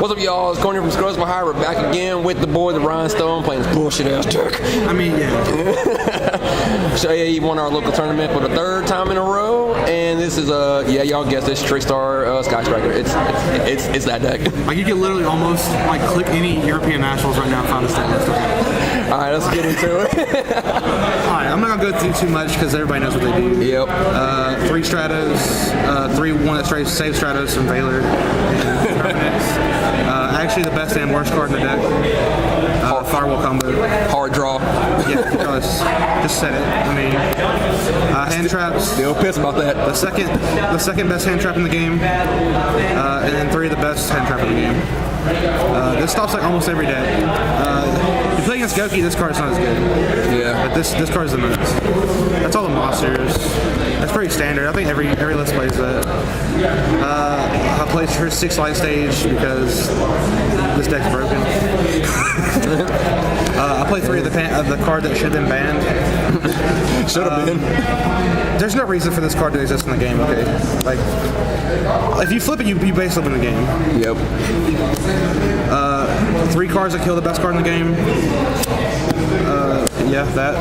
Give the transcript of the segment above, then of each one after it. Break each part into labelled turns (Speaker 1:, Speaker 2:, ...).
Speaker 1: What's up, y'all? It's Corny from SCRUBS4HIRE. We're back again with the boy, the Rhinestone, playing this bullshit ass deck.
Speaker 2: I mean, yeah.
Speaker 1: So yeah, he won our local tournament for the third time in a row, and this is yeah, y'all guessed this, Trickstar Skystriker. It's that deck.
Speaker 2: Like you can literally almost like click any European nationals right now and find the stat list.
Speaker 1: All right, let's get into it.
Speaker 2: Alright, I'm not gonna go through too much because everybody knows what they do.
Speaker 1: Yep.
Speaker 2: 3 Stratos, 3-1 that save Stratos from Valor. Actually, the best and worst card in the deck. Firewall combo.
Speaker 1: Hard draw.
Speaker 2: Yeah, because just said it. I mean, hand traps.
Speaker 1: Still pissed about that.
Speaker 2: The second best hand trap in the game, and then 3 of the best hand trap in the game. This stops like almost every deck. If you play against Goki, this card's not as good.
Speaker 1: Yeah.
Speaker 2: But this card's the most. That's all the monsters. That's pretty standard. I think every list plays that. I played her 6 light stage because this deck's broken. I played 3 of the card that should have been banned.
Speaker 1: Should have been.
Speaker 2: There's no reason for this card to exist in the game, okay? Like, if you flip it, you basically win the game.
Speaker 1: Yep.
Speaker 2: 3 cards that kill the best card in the game. Yeah, that.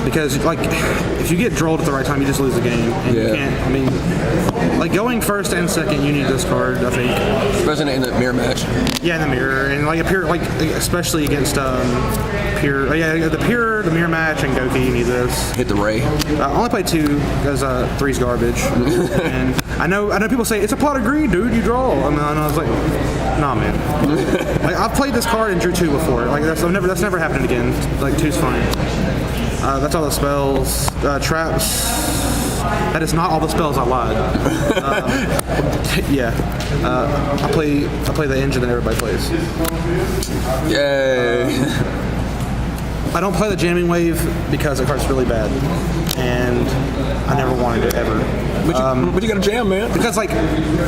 Speaker 2: Because, like, if you get drolled at the right time, you just lose the game. And you can't, I mean, like, going first and second, you need this card, I think.
Speaker 1: Especially in the mirror match.
Speaker 2: Yeah, in the mirror. And, like, especially against Pure. The Pure, the mirror match, and Goki, you need this.
Speaker 1: Hit the Ray.
Speaker 2: I only played 2 because 3's garbage. And I know people say, it's a plot of greed, dude, you draw. And I was like, nah, man. Like, I've played this card and drew 2 before. Like, that's never happened again. Like, 2's fine. That's all the spells. Traps. That is not all the spells. I lied. Yeah. I play the engine that everybody plays.
Speaker 1: Yay.
Speaker 2: I don't play the jamming wave because the card's really bad, and I never wanted it ever.
Speaker 1: But you got to jam, man.
Speaker 2: Because like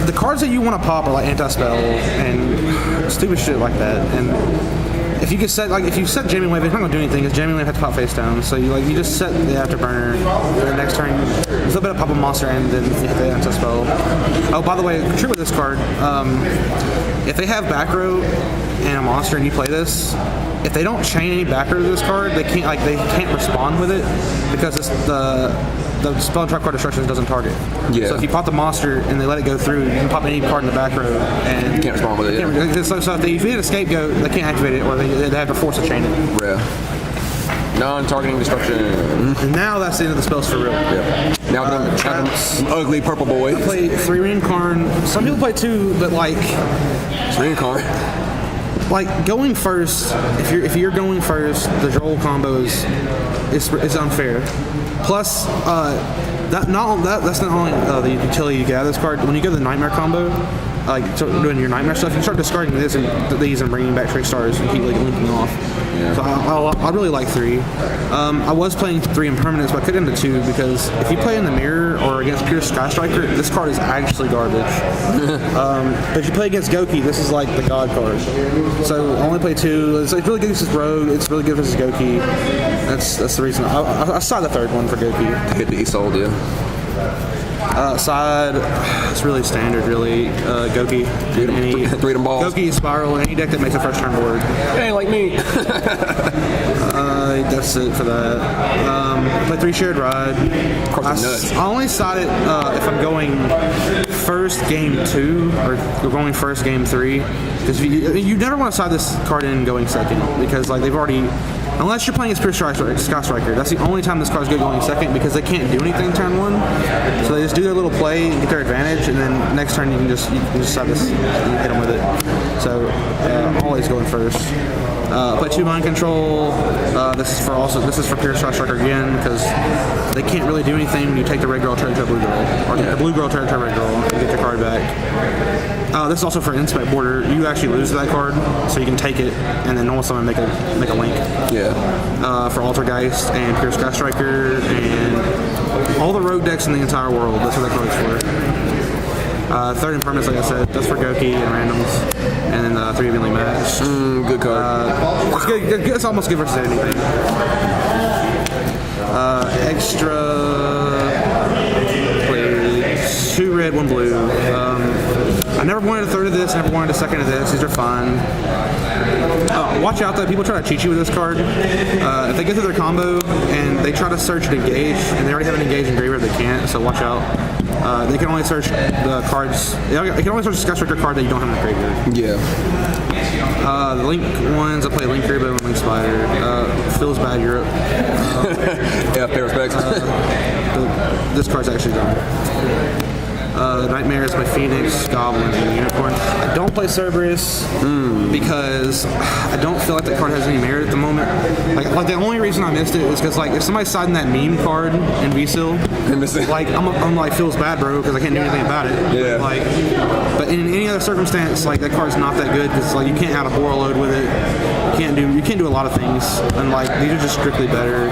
Speaker 2: the cards that you want to pop are like anti-spell and stupid shit like that. And if you set jamming wave, it's not gonna do anything. Because jamming wave has to pop face down. So you just set the afterburner for the next turn. A little bit of pop a monster and then you hit the anti-spell. Oh, by the way, trick with this card. If they have back row and a monster and you play this, if they don't chain any back row to this card, they can't respond with it because the spell and trap card destruction doesn't target.
Speaker 1: Yeah.
Speaker 2: So if you pop the monster and they let it go through, you can pop any card in the back row and
Speaker 1: you can't respond with it. Yeah.
Speaker 2: So if they hit a scapegoat, they can't activate it, or they have to force a chain it.
Speaker 1: Yeah. Non-targeting destruction.
Speaker 2: And now that's the end of the spells for real.
Speaker 1: Yeah. Now some ugly purple boys.
Speaker 2: I play 3 Reincarn. Some people play 2, but like
Speaker 1: Reincarn.
Speaker 2: Like going first, if you're going first, the droll combo is unfair. Plus, that's not only the utility you get out of this card. When you go to the Nightmare combo, like doing your Nightmare stuff, you start discarding this and these and bringing back Trickstars and keep like linking off. Yeah. So I really like 3. I was playing 3 Impermanence, but I cut into 2 because if you play in the mirror or against pure Skystriker, this card is actually garbage. But if you play against Goki, this is like the god card. So I only play 2. It's really good against Rogue. It's really good against Goki. That's the reason. I saw the 3rd one for Goki.
Speaker 1: Hit the Isolde, yeah.
Speaker 2: Side, it's really standard, really. Goki.
Speaker 1: 3 them balls.
Speaker 2: Goki, Spiral, any deck that makes a first turn board.
Speaker 1: It ain't like me.
Speaker 2: That's it for that. I play 3 Shared Ride. I only side it if I'm going first game 2 or going first game 3. Because you never want to side this card in going second. Because like they've already... Unless you're playing as pure Skystriker, that's the only time this card's good going second because they can't do anything turn 1. So they just do their little play and get their advantage, and then next turn you can just side this and hit them with it. So always going first. Play 2 Mind Control. This is for pure Skystriker again because they can't really do anything when you take the red girl turn to a blue girl, or take the blue girl turn to a red girl and get your card back. This is also for Inspect Border. You actually lose that card, so you can take it and then normal summon make a link.
Speaker 1: Yeah.
Speaker 2: For Altergeist and Pure Skystriker and all the rogue decks in the entire world. That's what that card's for. 3rd Impermanence, like I said, that's for Goki and randoms, and then 3 evenly matched.
Speaker 1: Good card.
Speaker 2: It's almost good versus anything. Extra. Played 2 red, 1 blue. I never wanted a third of this, never wanted a second of this. These are fun. Watch out though, people try to cheat you with this card. If they get through their combo and they try to search and engage, and they already have an engage engraver, they can't, so watch out. They can only search the cards, they can only search the Skystriker card that you don't have in the graveyard.
Speaker 1: Yeah.
Speaker 2: The Link ones, I play Link Grabo and Link Spider. Feels bad, Europe.
Speaker 1: Yeah, fair respects.
Speaker 2: This card's actually gone. Nightmares by Phoenix, Goblin, and Unicorn. I don't play Cerberus because I don't feel like that card has any merit at the moment. Like the only reason I missed it is because like if somebody's siding that meme card in VSIL, like I'm like feels bad, bro, because I can't do anything about it.
Speaker 1: Yeah.
Speaker 2: Like, but in any other circumstance, like that card's not that good because like you can't add a Bora load with it. You can't do a lot of things, and like these are just strictly better.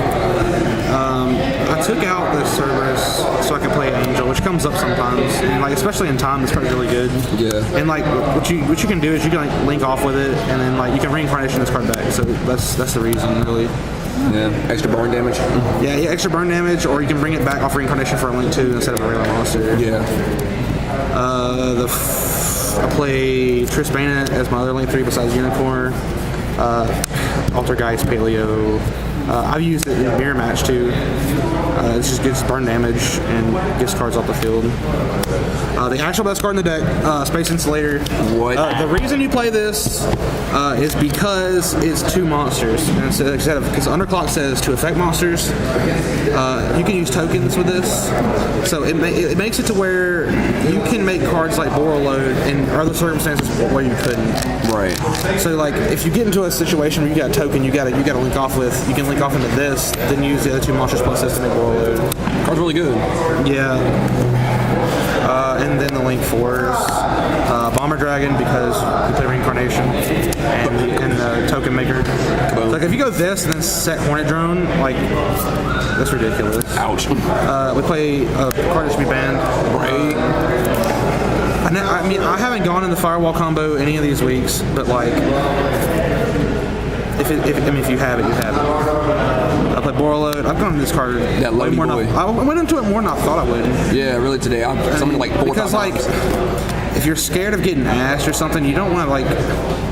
Speaker 2: I took out the Cerberus so I can play Angel, which comes up sometimes, and like especially in time, this card's really good.
Speaker 1: Yeah.
Speaker 2: And like what you can do is you can like link off with it, and then like you can reincarnation this card back. So that's the reason, really.
Speaker 1: Yeah. Extra burn damage.
Speaker 2: Yeah, extra burn damage, or you can bring it back off reincarnation for a link 2 instead of a regular monster.
Speaker 1: Yeah.
Speaker 2: I play Trickstar as my other link 3 besides Unicorn. Altergeist, Paleo. I've used it in a mirror match too. This just gets burn damage and gets cards off the field. The actual best card in the deck, Space Insulator.
Speaker 1: What?
Speaker 2: The reason you play this is because it's 2 monsters. And instead of, because Underclock says to affect monsters, you can use tokens with this. So it makes it to where you can make cards like Bora Load in other circumstances where you couldn't.
Speaker 1: Right.
Speaker 2: So like if you get into a situation where you got a token you gotta link off with, you can link off into this, then use the other 2 monsters plus this to make Bora Load.
Speaker 1: Card's really good.
Speaker 2: Yeah. And then the Link 4s. Bomber Dragon because you play Reincarnation and the Token Maker. So, like if you go this and then set Hornet Drone, like that's ridiculous.
Speaker 1: Ouch.
Speaker 2: We play a card that should be banned.
Speaker 1: Right.
Speaker 2: I mean, I haven't gone in the Firewall combo any of these weeks, but like, if you have it, you have it. I play Bora Load. I've gone to this card
Speaker 1: that
Speaker 2: way more. I went into it more than I thought I would.
Speaker 1: Yeah, really today. I'm summoning like 4
Speaker 2: because like, if you're scared of getting ashed or something, you don't want to like.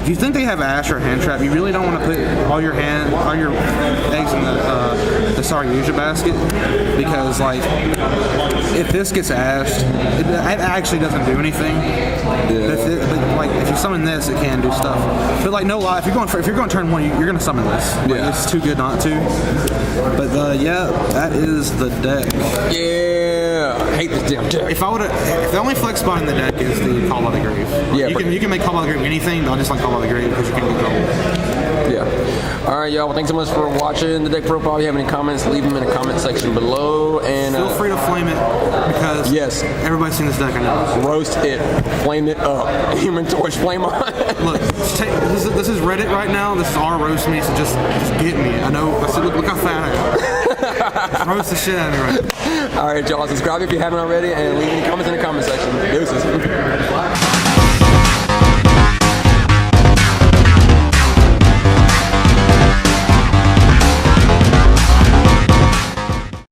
Speaker 2: If you think they have ash or a hand trap, you really don't want to put all your eggs in the Yugioh basket, because like if this gets ashed, it actually doesn't do anything.
Speaker 1: Yeah.
Speaker 2: But like if you summon this, it can do stuff. But like no lie, if you're going turn 1, you're going to summon this. Like,
Speaker 1: yeah.
Speaker 2: It's too good not to. But yeah, that is the deck.
Speaker 1: Yeah. I hate this damn deck.
Speaker 2: If the only flex spot in the deck is the Call by the Grave.
Speaker 1: Yeah.
Speaker 2: You can make Call by the Grave anything, but I'll just like Call by the Grave because you can get gold.
Speaker 1: Yeah. All right, y'all. Well, thanks so much for watching the deck profile. If you have any comments, leave them in the comment section below. And
Speaker 2: feel free to flame it because
Speaker 1: yes,
Speaker 2: everybody's seen this deck. I know.
Speaker 1: Roast it, flame it up. Human Torch, flame on.
Speaker 2: Look, this is Reddit right now. This is our roast me, so just get me. I know. I said, look how fat I am. Just roast the shit out of me right now.
Speaker 1: All right, y'all. Subscribe if you haven't already, and leave any comments in the comment section. Deuces.